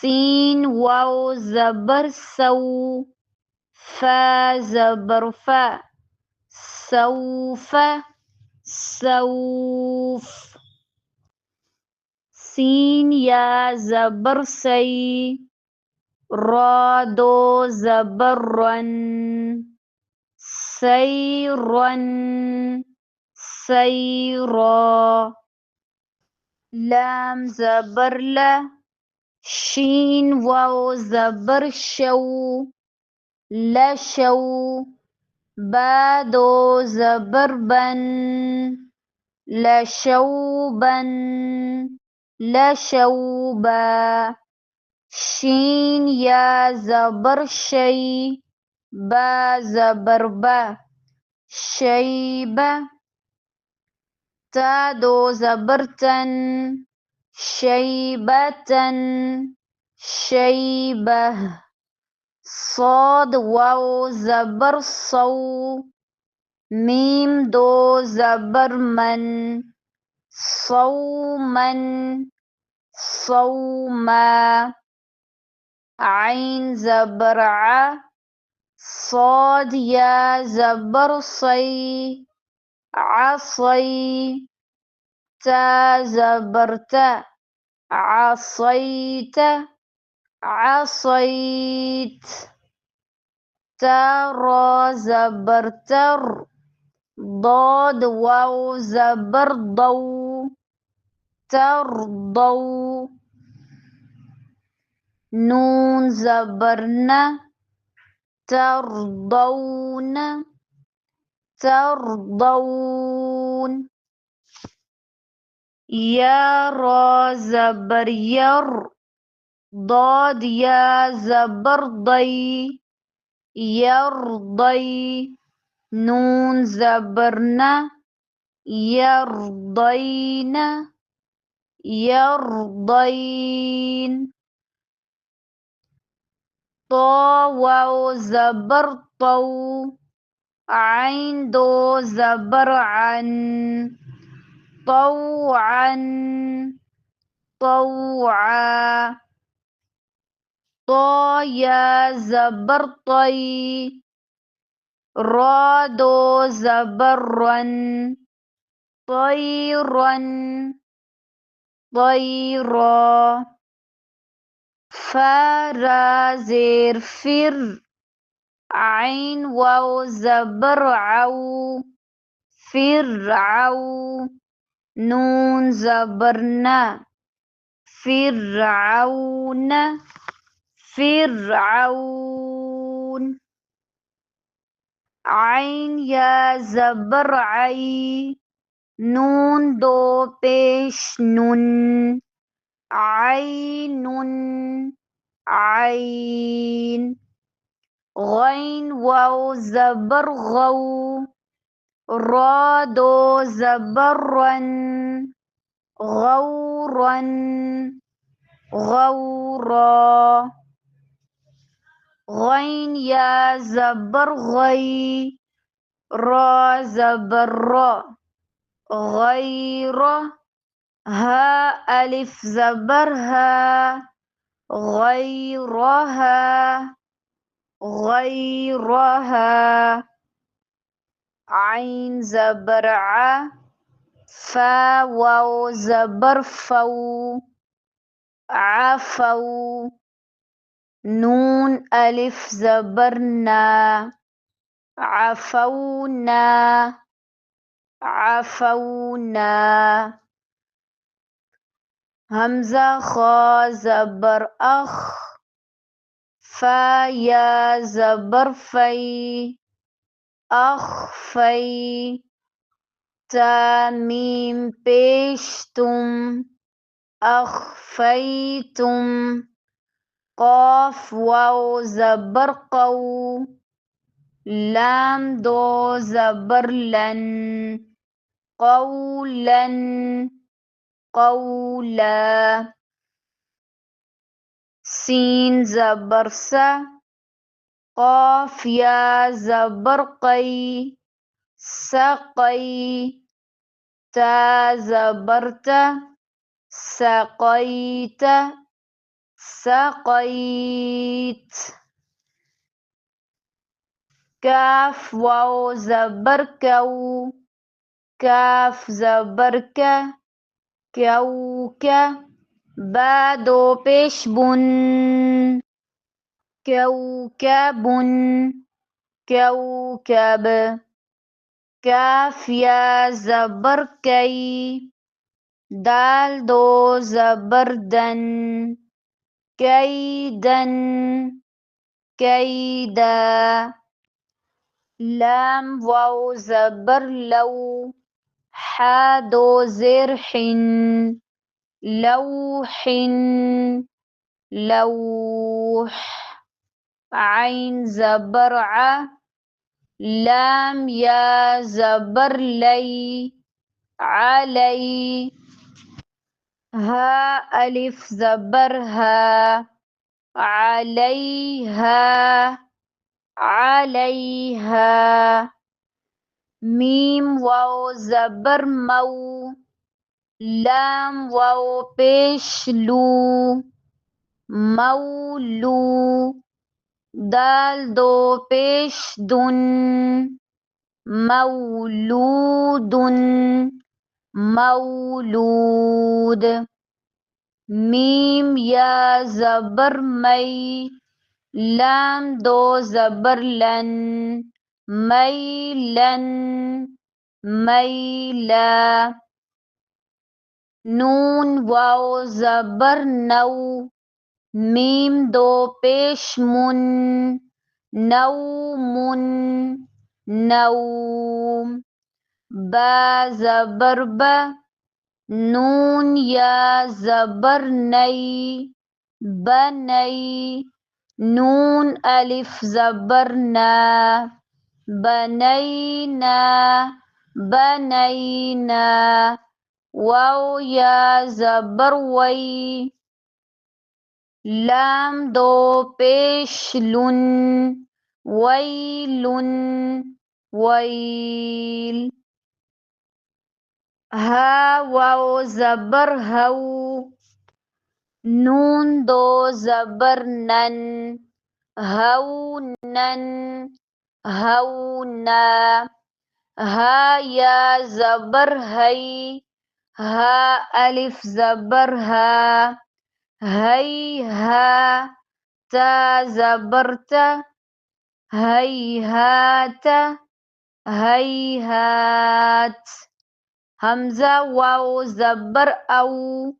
سين واو زبر سو، فا زبر فا، سوف سوف. سين يا زبر سي، را دو زبر رن، سيرا سيرا. لام زبر لا، شين واو زبر شو، لشو. با دو زبر بن، لشوبا لشوبا. شين يا زبر شي، با زبر با، شيبة. تا دو زبر تن، شيبة شيبة. صاد واو زبر صو، ميم دو زبر من، صوما صوما. عين زبر ع، صاد يا زبر صي، عصي. تا زبر تا، عصيت عصيت. ترى زبر تر، ضاد واو زبر ضو، ترضوا. نون زبر ن، ترضون ترضون. يا را زبر ير، ضاد يا زبر ضي، يرضي. نون زبر ن، يرضين يرضين. طا واو زبر طو، عين دو زبر عن، طوعا طوعا. طا يا زبر طي، را دو زبر رن، طيرا طيرا. فا را زير فر، عين واو زبر عو، فرعو. نون زبرنا، فرعون فرعون. عين يا زبر عي، نون دو پیش نون، عين عين. غين واو زبر غو، را دو زبرا، غورا غورا. غين يا زبر غي، را زبر را، غير. ها ألف زبر ها، غيرها غيرها. عين زبر ع، فا واو زبر فو، عفو. نون ألف زبرنا، عفونا عفونا. همزة خا زبر أخ، فا يا زبر في، أخفي. تا ميم پیش تم، أخفيتم. قاف واو زبر قو، لام دو زبر لن، قولا قولا. سين زبر سا، قاف يا زبر قي، سقي. تا زبرت، سقيت سقيت. كاف واو زبر كو. كاف زبر ك. كوك. با دو پیش بن. كوكب. كوكب. كاف يا زبر كي. دال دو زبر دن. كيدا. كيدا. لام واو زبر لو. حا دو زر حن. لوح. لوح. عين زبر ع. لام يا زبر لي. علي. ها ألف زبر ها. عليها. عليها. ميم واو زبر مو. لام واو پیش لو. مولو. دال دو پیش دن. مولود. مولود. ميم يا زبر مي. لام دو زبر لن. ميلا. ميلا. نون واو زبر نو. ميم دو پیش من. نوم. نوم. با زبر با. نون يا زبر ني. بني. نون ألف زبر نا. بنينا. بنينا. واو يا زبر وي. لام دو پیش لن. ويل. ويل. ها واو زبر هو. نون دو زبر نن. هونا. هونا. ها يا زبر هي. ها ألف زبر ها. هيها. تا زبرت. هيهات. هيهات. همزة واو زبر أو.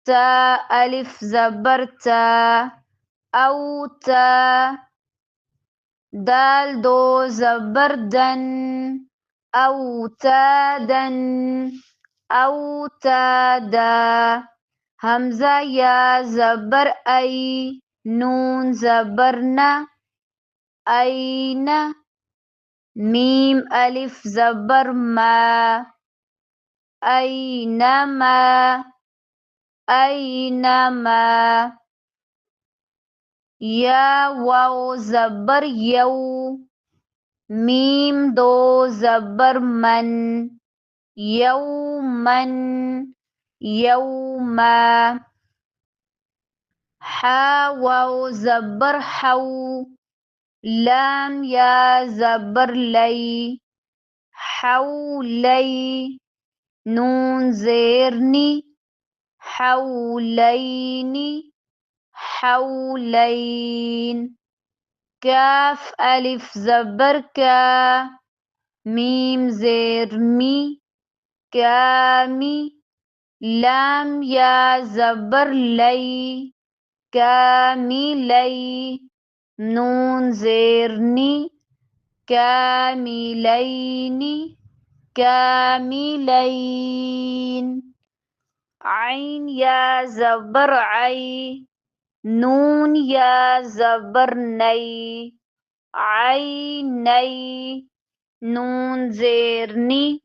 تا ألف زبر تا. أو تا. دال دو زبر دن. أوتادا. أوتادا. همزة يا زبر أي. نون زبرنا. أين. ميم ألف زبر ما. أينما. أينما. يا واو زبر يو. ميم دو زبر من. يوما. يوما. حا واو زبر حو. لام يا زبر لي. حولي. نون زيرني. حولين. حولين. كاف ألف زبر كا. ميم زير مي. كامي. لام يا زبر لي. كاملي. نون زيرني. كاملين. كاملين. عين يا زبر عي. نون يا زبر ني. عيني. نون زيرني.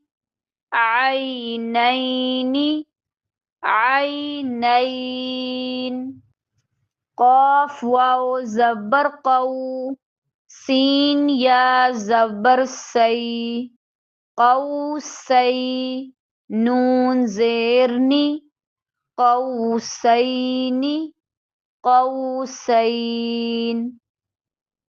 عينين. عينين. قاف واو زبر قو. سين يا زبر سي. قوسي. نون زيرني. قوسين. قوسين